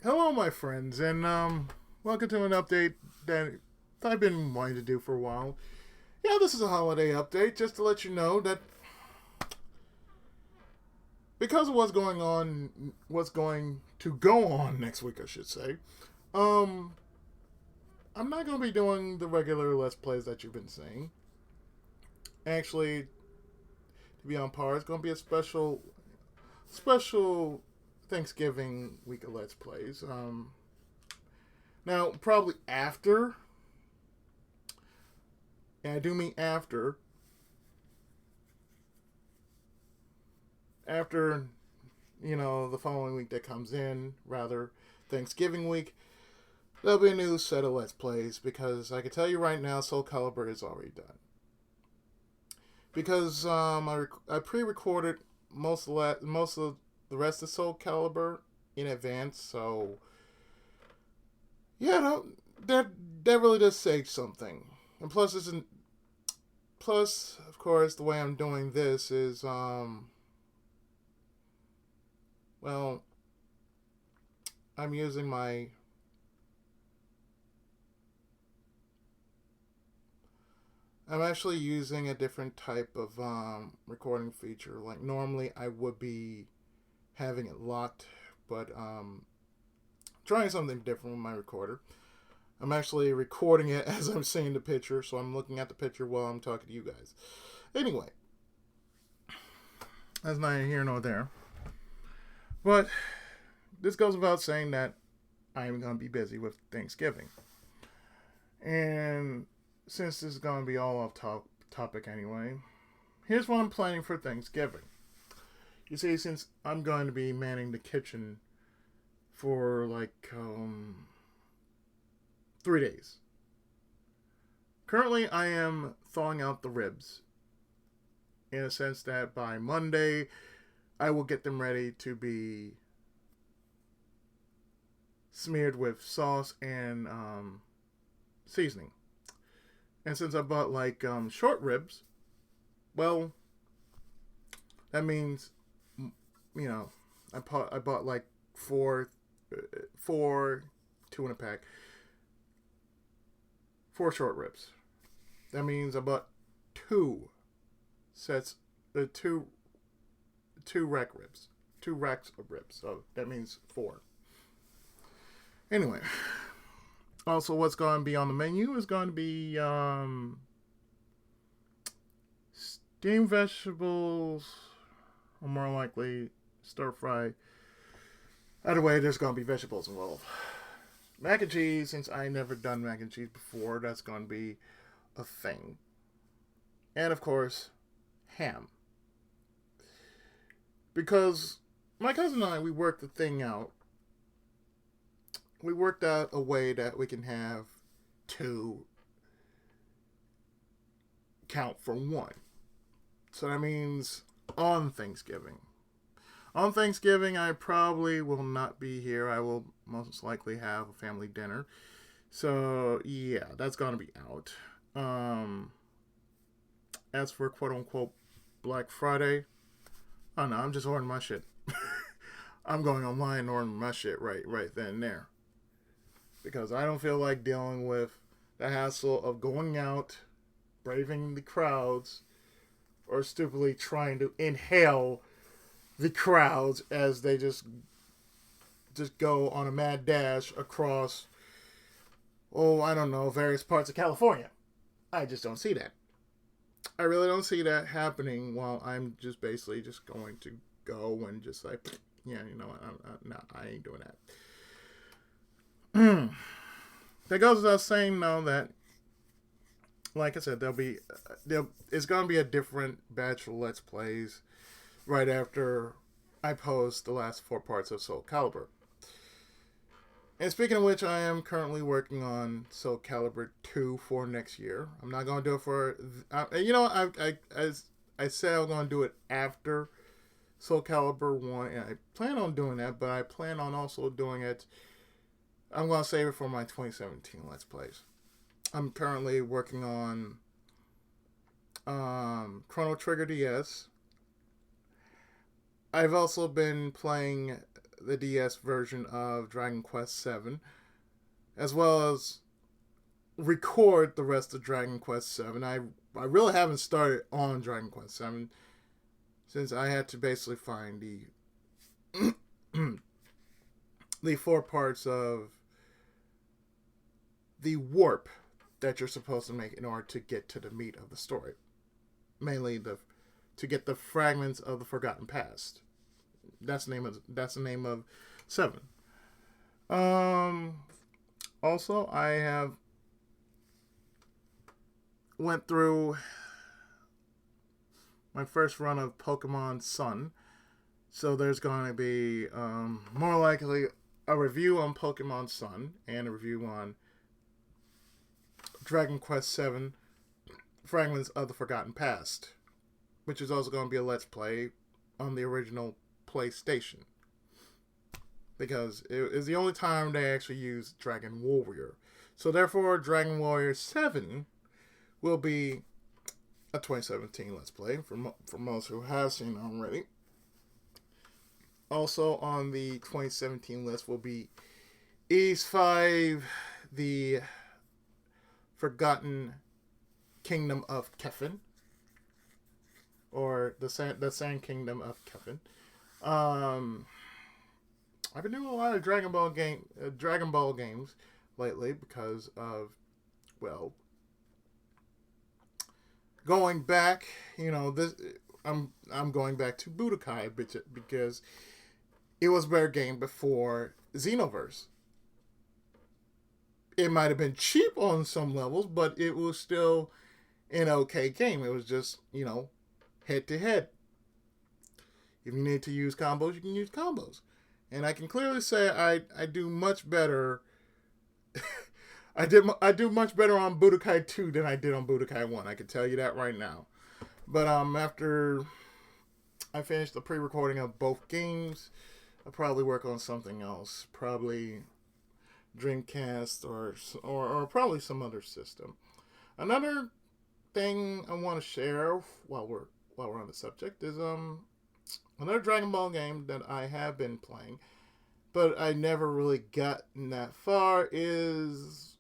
Hello, my friends, and welcome to an update that I've been wanting to do for a while. Yeah, this is a holiday update, just to let you know that because of what's going to go on next week, I should say. Um, I'm not going to be doing the regular Let's Plays that you've been seeing. Actually, to be on par, it's going to be a special Thanksgiving week of Let's Plays. Now probably after, and I do mean after the following week that comes in, rather Thanksgiving week, there'll be a new set of Let's Plays because I can tell you right now, Soul Calibur is already done. Because I pre-recorded most of the rest of Soul Calibur in advance, so yeah, that really does say something. And plus, isn't plus of course the way I'm doing this is well, I'm using my I'm actually using a different type of recording feature. Like normally, I would be having it locked, but trying something different with my recorder. I'm actually recording it as I'm seeing the picture, so I'm looking at the picture while I'm talking to you guys. Anyway, that's neither here nor there. But this goes without saying that I'm going to be busy with Thanksgiving. And since this is going to be all off topic anyway, here's what I'm planning for Thanksgiving. You see, since I'm going to be manning the kitchen for like 3 days, currently I am thawing out the ribs in a sense that by Monday I will get them ready to be smeared with sauce and seasoning. And since I bought like short ribs, well, that means you know I bought like four two in a pack, four short ribs. That means I bought two sets, two rack ribs, two racks of ribs. So that means four. Anyway, also what's going to be on the menu is going to be steamed vegetables, or more likely stir fry. Either way, there's going to be vegetables involved. Mac and cheese, since I never done mac and cheese before, that's going to be a thing. And of course, ham. Because my cousin and I, we worked the thing out. We worked out a way that we can have two count for one. So that means on Thanksgiving. On Thanksgiving, I probably will not be here. I will most likely have a family dinner. So, yeah, that's going to be out. As for quote unquote Black Friday, oh no, I'm just ordering my shit. I'm going online and ordering my shit right then and there. Because I don't feel like dealing with the hassle of going out, braving the crowds, or stupidly trying to inhale the crowds as they just go on a mad dash across, oh, I don't know, various parts of California. I just don't see that. I really don't see that happening while I'm just basically just going to go and just like, yeah, you know what, no, I ain't doing that. That goes without saying, though, that like I said, it's gonna be a different batch of Let's Plays right after I post the last four parts of Soul Calibur. And speaking of which, I am currently working on Soul Calibur 2 for next year. I'm not going to do it for. I said I was going to do it after Soul Calibur 1, and I plan on doing that, but I plan on also doing it. I'm going to save it for my 2017 Let's Plays. I'm currently working on Chrono Trigger DS. I've also been playing the DS version of Dragon Quest VII, as well as record the rest of Dragon Quest VII. I really haven't started on Dragon Quest VII since I had to basically find the four parts of the warp that you're supposed to make in order to get to the meat of the story. Mainly to get the fragments of the Forgotten Past. That's the name of Seven. Also, I have went through my first run of Pokemon Sun. So there's going to be more likely a review on Pokemon Sun and a review on Dragon Quest VII Fragments of the Forgotten Past, which is also going to be a Let's Play on the original PlayStation. Because it is the only time they actually used Dragon Warrior. So therefore, Dragon Warrior 7 will be a 2017 Let's Play for most who have seen it already. Also on the 2017 list will be Ys 5, the Forgotten Kingdom of Kefin, or the Sand Kingdom of Kefin. I've been doing a lot of Dragon Ball games lately because of, well, going back. I'm going back to Budokai because it was a better game before Xenoverse. It might have been cheap on some levels, but it was still an okay game. It was just, head to head. If you need to use combos, you can use combos. And I can clearly say I do much better. I do much better on Budokai 2 than I did on Budokai 1. I can tell you that right now. But after I finish the pre-recording of both games, I'll probably work on something else. Probably Dreamcast or probably some other system. Another thing I want to share while we're on the subject is another Dragon Ball game that I have been playing, but I never really gotten that far, is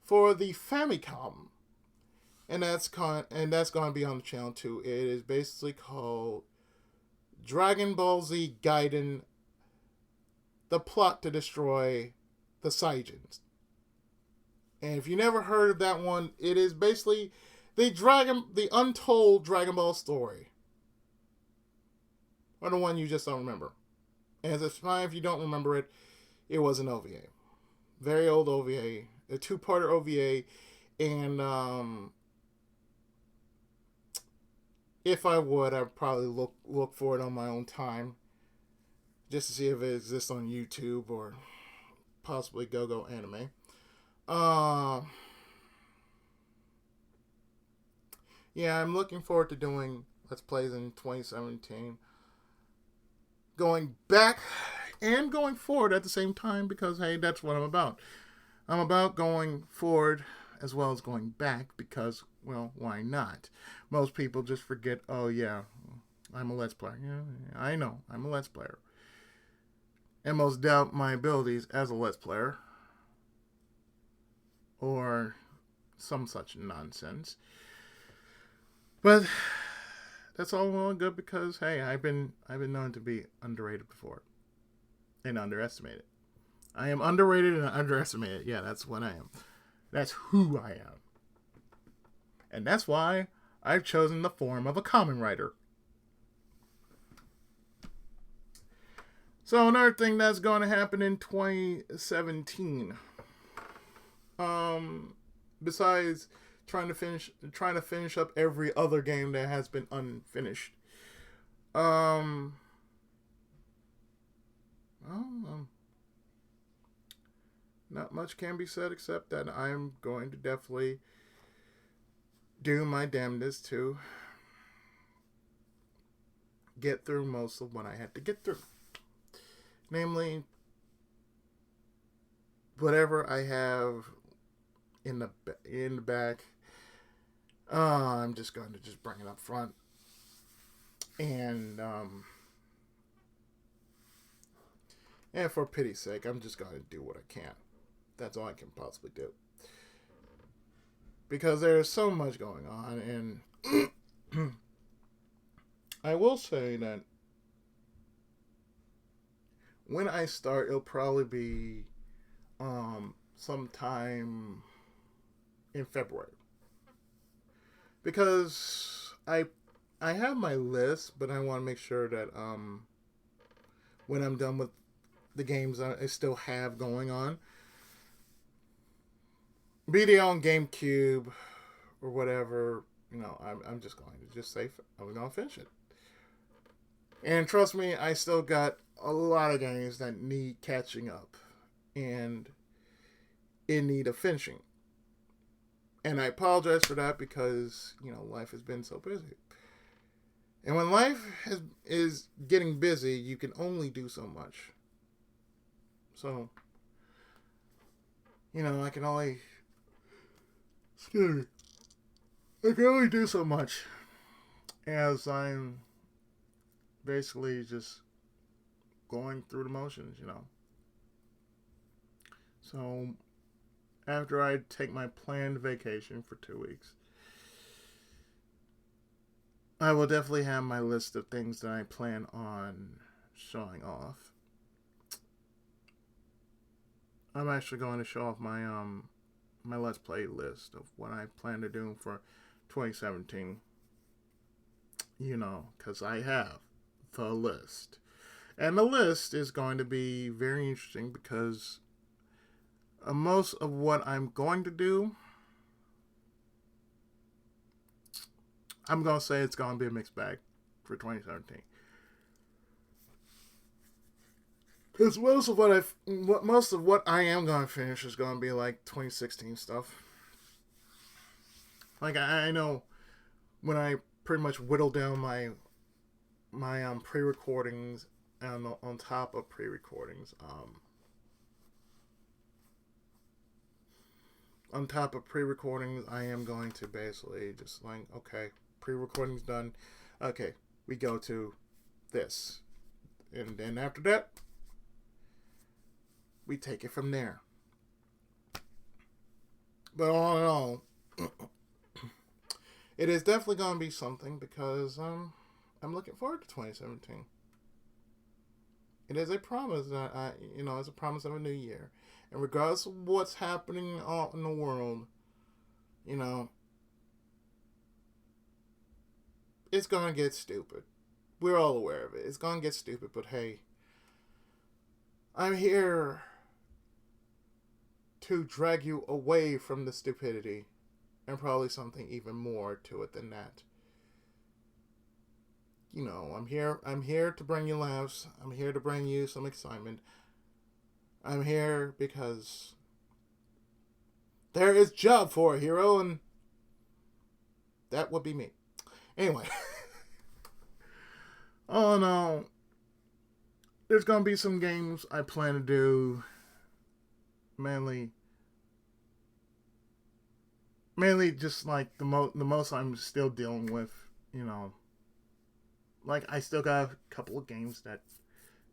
for the Famicom. And that's going to be on the channel too. It is basically called Dragon Ball Z Gaiden: The Plot to Destroy the Saiyajins. And if you never heard of that one, it is basically the untold Dragon Ball story. Or the one you just don't remember. And it's fine if you don't remember it. It was an OVA. Very old OVA. A two-parter OVA. And if I would, I'd probably look for it on my own time. Just to see if it exists on YouTube or possibly GoGo Anime. Yeah, I'm looking forward to doing Let's Plays in 2017. Going back and going forward at the same time because, hey, that's what I'm about. I'm about going forward as well as going back because, well, why not? Most people just forget, oh, yeah, I'm a Let's Player. Yeah, I know, I'm a Let's Player. And most doubt my abilities as a Let's Player or some such nonsense. But that's all well and good because, hey, I've been known to be underrated before and underestimated. I am underrated and underestimated. Yeah, that's what I am. That's who I am. And that's why I've chosen the form of a Kamen Rider. So another thing that's going to happen in 2017, besides trying to finish up every other game that has been unfinished, not much can be said except that I'm going to definitely do my damnedest to get through most of what I had to get through. Namely, whatever I have in the back, I'm just going to bring it up front and And for pity's sake, I'm just going to do what I can. That's all I can possibly do. Because there's so much going on, and I will say that when I start, it'll probably be sometime in February. Because I have my list, but I want to make sure that when I'm done with the games I still have going on, be they on GameCube or whatever, I'm just going to just say I'm going to finish it. And trust me, I still got a lot of games that need catching up and in need of finishing. And I apologize for that because, life has been so busy. And when life is getting busy, you can only do so much. So, I can only... Excuse me. I can only do so much as I'm basically just going through the motions. So, after I take my planned vacation for 2 weeks, I will definitely have my list of things that I plan on showing off. I'm actually going to show off my Let's Play list of what I plan to do for 2017. Because I have the list. And the list is going to be very interesting because most of what I'm going to do, I'm going to say it's going to be a mixed bag for 2017. Because most of what I am going to finish is going to be like 2016 stuff. Like I know when I pretty much whittle down my pre-recordings and on top of pre-recordings, on top of pre-recordings, I am going to basically just like, okay, pre-recording's done. Okay, we go to this. And then after that, we take it from there. But all in all, it is definitely going to be something because I'm looking forward to 2017. It is a promise that it's a promise of a new year. And regardless of what's happening out in the world, it's going to get stupid. We're all aware of it. It's going to get stupid, but hey, I'm here to drag you away from the stupidity and probably something even more to it than that. I'm here to bring you laughs. I'm here to bring you some excitement. I'm here because there is job for a hero, and that would be me. Anyway. Oh no. There's going to be some games I plan to do mainly just like the most I'm still dealing with, like I still got a couple of games that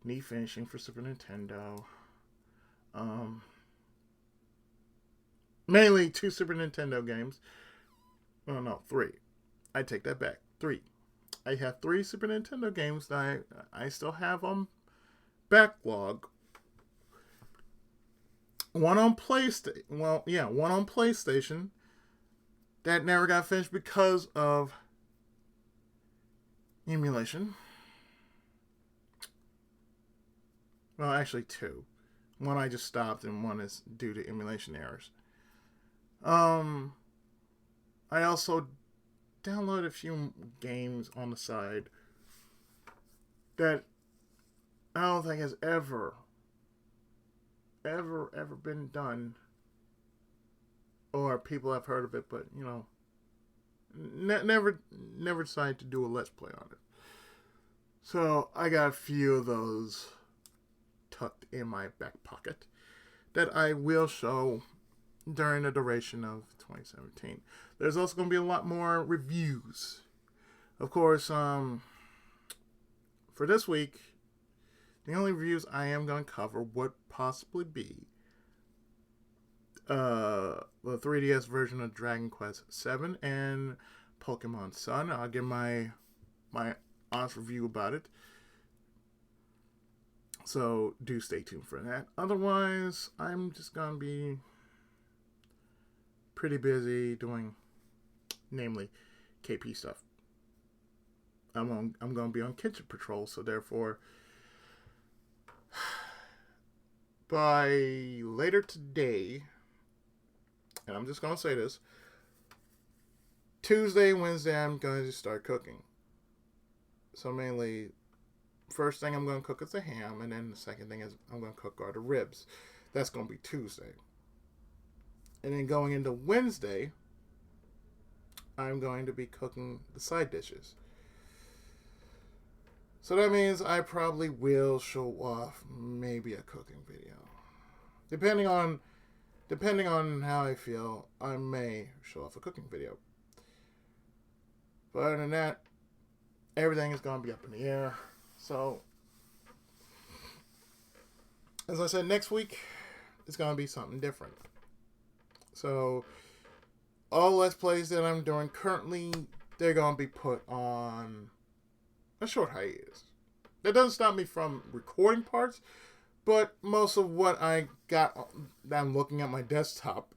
need finishing for Super Nintendo. Mainly 2 Super Nintendo games. Oh no, 3. I take that back. 3. I have 3 Super Nintendo games that I still have on backlog. One on PlayStation. One on PlayStation that never got finished because of emulation. Well, actually 2. One I just stopped, and one is due to emulation errors. I also downloaded a few games on the side that I don't think has ever been done, or people have heard of it, but never decided to do a Let's Play on it. So I got a few of those tucked in my back pocket that I will show during the duration of 2017. There's also going to be a lot more reviews. Of course, for this week, The only reviews I am going to cover would possibly be the 3DS version of Dragon Quest VII and Pokemon Sun. I'll give my honest review about it. So do stay tuned for that. Otherwise, I'm just going to be pretty busy doing, namely, KP stuff. I'm going to be on Kitchen Patrol, so therefore, by later today, and I'm just going to say this, Tuesday, Wednesday, I'm going to start cooking. So mainly, first thing I'm going to cook is the ham, and then the second thing is I'm going to cook are the ribs. That's going to be Tuesday. And then going into Wednesday, I'm going to be cooking the side dishes. So that means I probably will show off maybe a cooking video. Depending on how I feel, I may show off a cooking video. But other than that, everything is going to be up in the air. So, as I said, next week, it's going to be something different. So, all Let's Plays that I'm doing currently, they're going to be put on a short hiatus. That doesn't stop me from recording parts, but most of what I got that I'm looking at my desktop,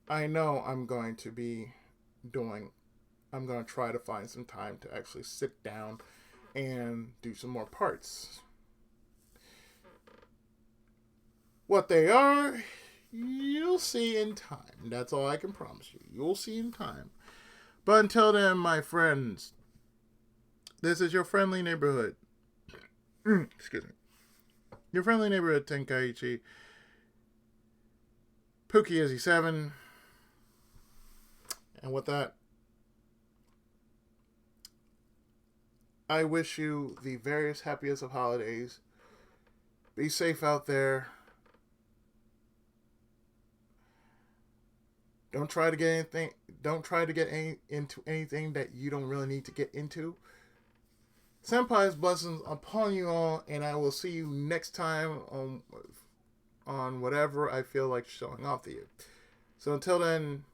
I know I'm going to be doing. I'm going to try to find some time to actually sit down and do some more parts. What they are, you'll see in time. That's all I can promise you. You'll see in time. But until then, my friends, this is your friendly neighborhood. Excuse me. Your friendly neighborhood Tenkaichi. Pookie7. And with that, I wish you the various happiest of holidays. Be safe out there. Don't try to get into anything that you don't really need to get into. Senpai's blessings upon you all, and I will see you next time on whatever I feel like showing off to you. So until then,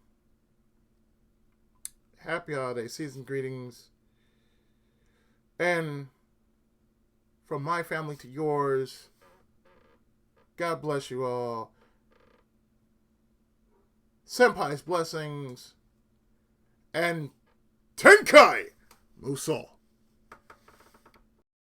happy holiday season greetings. And from my family to yours, God bless you all. Senpai's blessings. And Tenkai Muso.